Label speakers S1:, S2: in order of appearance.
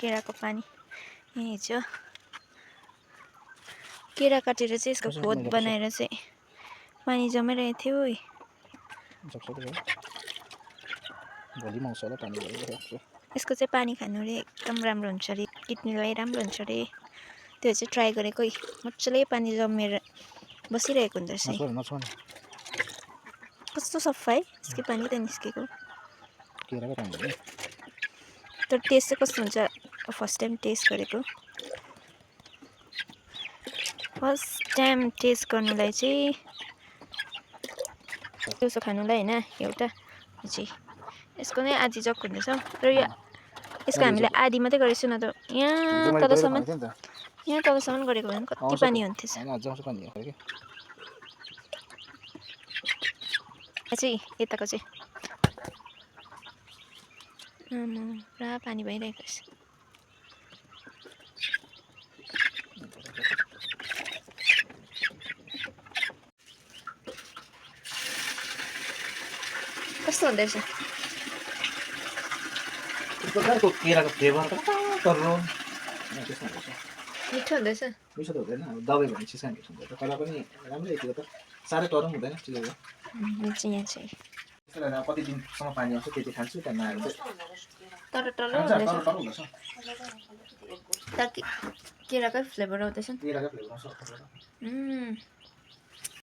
S1: केराको पानी यही छ। केरा काटेर चाहिँ यसको खोद बनाएर चाहिँ पानी जमिरहेको थियो। यसको चाहिँ पानी खानु अरे एकदम राम्रो हुन्छ अरे, किडनीलाई राम्रो हुन्छ अरे। त्यो चाहिँ ट्राई गरेको मजाले पानी जमेर बसिरहेको हुन्छ रहेछ। कस्तो सफा है यसको पानी त निस्केको। तर टेस्ट चाहिँ कस्तो हुन्छ फर्स्ट टाइम टेस्ट गरेको। फर्स्ट टाइम टेस्ट गर्नुलाई चाहिँ दिउँसो खानुलाई होइन एउटा चाहिँ यसको नै आधी जग हुँदैछ। र यो यसको हामीले आधी मात्रै गरेछौँ न त यहाँ तलसम्म गरेको भए कति पानी हुन्थेछ। चाहिँ यताको चाहिँ पुरा पानी भइरहेको छ। कस्तो हुँदैछ?
S2: प्रकारको केराको फ्लेभर
S1: मिठो हुँदैछ।
S2: मिठो त हुँदैन, अब दबाई भने चिसा मिठो हुन्छ। तर पनि राम्रै यतिको त साह्रै टरम हुँदैन चिजहरू।
S1: यहाँ चाहिँ
S2: कति दिनसम्म पानी आउँछ त्यति खान्छु, त्यहाँ नआएर
S1: तर केराकै फ्लेभर आउँदैछ।